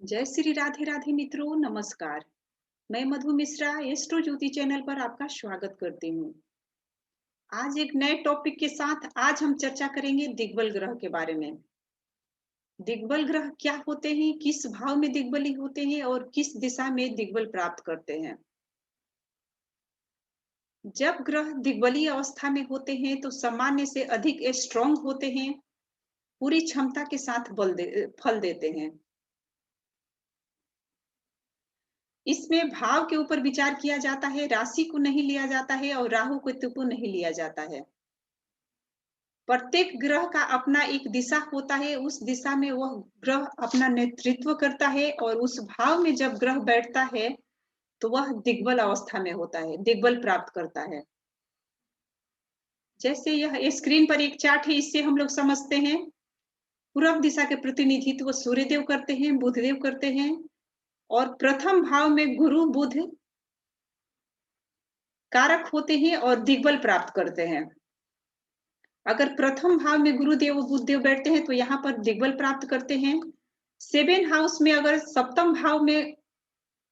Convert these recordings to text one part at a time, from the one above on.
जय श्री राधे राधे मित्रों, नमस्कार। मैं मधु मिश्रा एस्ट्रो ज्योति चैनल पर आपका स्वागत करती हूँ। आज एक नए टॉपिक के साथ आज हम चर्चा करेंगे दिग्बल ग्रह के बारे में। दिग्बल ग्रह क्या होते हैं, किस भाव में दिग्बली होते हैं और किस दिशा में दिग्बल प्राप्त करते हैं। जब ग्रह दिग्बलीय अवस्था में होते हैं तो सामान्य से अधिक स्ट्रॉन्ग होते हैं, पूरी क्षमता के साथ फल देते हैं। इसमें भाव के ऊपर विचार किया जाता है, राशि को नहीं लिया जाता है और राहु केतु को नहीं लिया जाता है। प्रत्येक ग्रह का अपना एक दिशा होता है, उस दिशा में वह ग्रह अपना नेतृत्व करता है और उस भाव में जब ग्रह बैठता है तो वह दिग्बल अवस्था में होता है, दिग्बल प्राप्त करता है। जैसे यह स्क्रीन पर एक चार्ट है, इससे हम लोग समझते हैं। पूर्व दिशा के प्रतिनिधित्व सूर्यदेव करते हैं, बुधदेव करते हैं और प्रथम भाव में गुरु बुध कारक होते हैं और दिग्बल प्राप्त करते हैं। अगर प्रथम भाव में गुरुदेव बुधदेव बैठते हैं तो यहाँ पर दिग्बल प्राप्त करते हैं। 7 हाउस में अगर सप्तम भाव में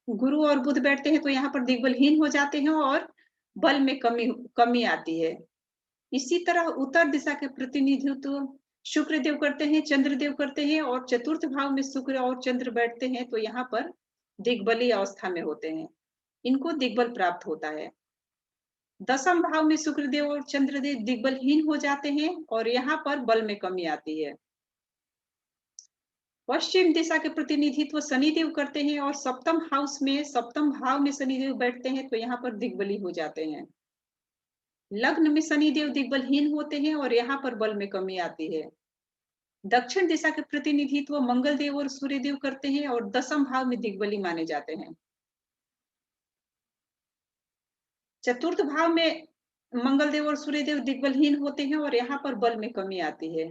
गुरु और बुध बैठते हैं तो यहाँ पर दिग्बलहीन हो जाते हैं और बल में कमी आती है। इसी तरह उत्तर दिशा के प्रतिनिधित्व शुक्र देव करते हैं, चंद्र देव करते हैं और चतुर्थ भाव में शुक्र और चंद्र बैठते हैं तो यहाँ पर दिग्बली अवस्था में होते हैं, इनको दिग्बल प्राप्त होता है। दसम भाव में शुक्रदेव और चंद्रदेव दिग्बलहीन हो जाते हैं और यहाँ पर बल में कमी आती है। पश्चिम दिशा के प्रतिनिधित्व शनिदेव करते हैं और सप्तम भाव में शनिदेव बैठते हैं तो यहाँ पर दिग्बली हो जाते हैं। लग्न में शनिदेव दिग्बलहीन होते हैं और यहाँ पर बल में कमी आती है। दक्षिण दिशा के प्रतिनिधित्व मंगल देव और सूर्यदेव करते हैं और दसम भाव में दिग्बली माने जाते हैं। चतुर्थ भाव में मंगल देव और सूर्यदेव दिग्बलहीन होते हैं और यहाँ पर बल में कमी आती है।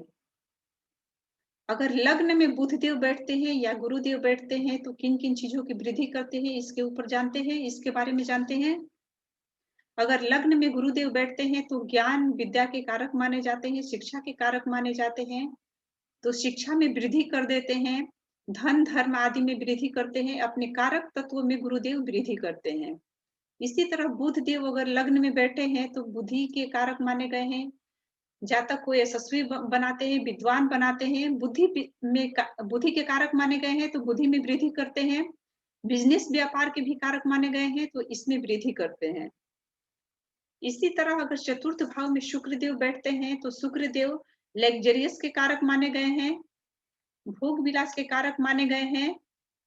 अगर लग्न में बुधदेव बैठते हैं या गुरुदेव बैठते हैं तो किन किन चीजों की वृद्धि करते हैं, इसके ऊपर जानते हैं, इसके बारे में जानते हैं। अगर लग्न में गुरुदेव बैठते हैं तो ज्ञान विद्या के कारक माने जाते हैं, शिक्षा के कारक माने जाते हैं, तो शिक्षा में वृद्धि कर देते हैं, धन धर्म आदि में वृद्धि करते हैं, अपने कारक तत्व में गुरुदेव वृद्धि करते हैं। इसी तरह बुध देव अगर लग्न में बैठे हैं तो बुद्धि के कारक माने गए हैं, जातक को यशस्वी बनाते हैं, विद्वान बनाते हैं, बुद्धि के कारक माने गए हैं तो बुद्धि में वृद्धि करते हैं, बिजनेस व्यापार के भी कारक माने गए हैं तो इसमें वृद्धि करते हैं। इसी तरह अगर चतुर्थ भाव में शुक्रदेव बैठते हैं तो शुक्रदेव लग्जरियस के कारक माने गए हैं, भोग विलास के कारक माने गए हैं,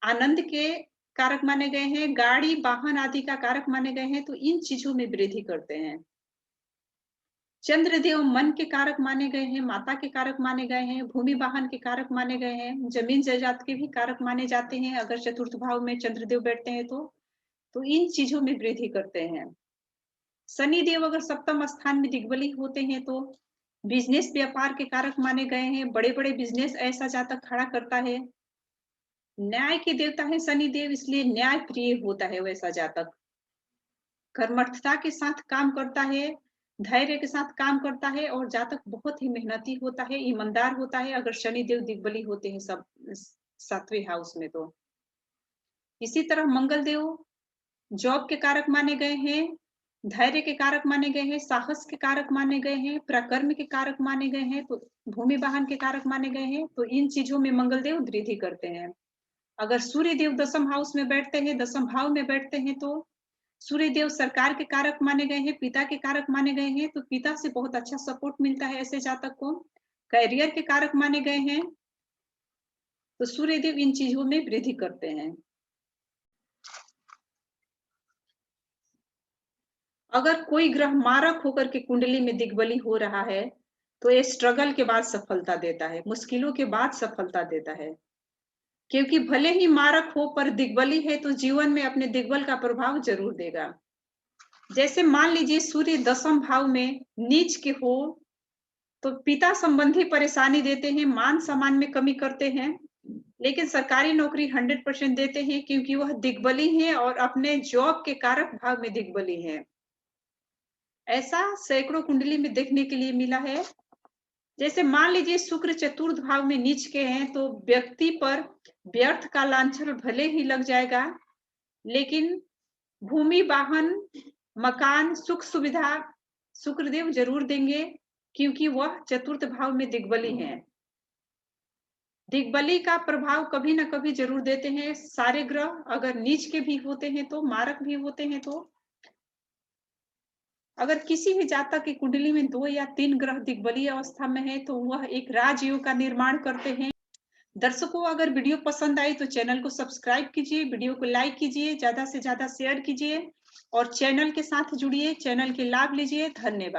आनंद के कारक माने गए हैं, गाड़ी वाहन आदि का कारक माने गए हैं तो इन चीजों में वृद्धि करते हैं। चंद्रदेव मन के कारक माने गए हैं, माता के कारक माने गए हैं, भूमि वाहन के कारक माने गए हैं, जमीन जायदाद के भी कारक माने जाते हैं। अगर चतुर्थ भाव में चंद्रदेव बैठते हैं तो इन चीजों में वृद्धि करते हैं। शनि देव अगर सप्तम स्थान में दिग्बली होते हैं तो बिजनेस व्यापार के कारक माने गए हैं, बड़े बड़े बिजनेस ऐसा जातक खड़ा करता है। न्याय के देवता है शनि देव, इसलिए न्याय प्रिय होता है वैसा जातक। कर्मठता के साथ काम करता है, धैर्य के साथ काम करता है और जातक बहुत ही मेहनती होता है, ईमानदार होता है अगर शनि देव दिग्बली होते हैं सब 7वें हाउस में तो। इसी तरह मंगल देव जॉब के कारक माने गए हैं, धैर्य के कारक माने गए हैं, साहस के कारक माने गए हैं, पराक्रम के कारक माने गए हैं, तो भूमि वाहन के कारक माने गए हैं, तो इन चीजों में मंगल देव वृद्धि करते हैं। अगर सूर्य देव दसम हाउस में बैठते हैं, दसम भाव में बैठते हैं तो सूर्य देव सरकार के कारक माने गए हैं, पिता के कारक माने गए हैं, तो पिता से बहुत अच्छा सपोर्ट मिलता है ऐसे जातक को। करियर के कारक माने गए हैं तो सूर्य देव इन चीजों में वृद्धि करते हैं। अगर कोई ग्रह मारक होकर के कुंडली में दिग्बली हो रहा है तो ये स्ट्रगल के बाद सफलता देता है, मुश्किलों के बाद सफलता देता है। क्योंकि भले ही मारक हो पर दिग्बली है तो जीवन में अपने दिग्बल का प्रभाव जरूर देगा। जैसे मान लीजिए सूर्य दसम भाव में नीच के हो तो पिता संबंधी परेशानी देते हैं, मान सम्मान में कमी करते हैं, लेकिन सरकारी नौकरी 100% देते हैं क्योंकि वह दिग्बली है और अपने जॉब के कारक भाव में दिग्बली है। ऐसा सैकड़ों कुंडली में देखने के लिए मिला है। जैसे मान लीजिए शुक्र चतुर्थ भाव में नीच के हैं तो व्यक्ति पर व्यर्थ का लांछन भले ही लग जाएगा, लेकिन भूमि, वाहन, मकान, सुख सुविधा शुक्रदेव जरूर देंगे, क्योंकि वह चतुर्थ भाव में दिग्बली हैं। दिग्बली का प्रभाव कभी ना कभी जरूर देते हैं। सारे ग्रह अगर नीच के भी होते हैं तो, मारक भी होते हैं तो, अगर किसी भी जातक की कुंडली में 2 या 3 ग्रह दिग्बलीय अवस्था में है तो वह एक राजयोग का निर्माण करते हैं। दर्शकों, अगर वीडियो पसंद आई तो चैनल को सब्सक्राइब कीजिए, वीडियो को लाइक कीजिए, ज्यादा से ज्यादा शेयर कीजिए और चैनल के साथ जुड़िए, चैनल के लाभ लीजिए। धन्यवाद।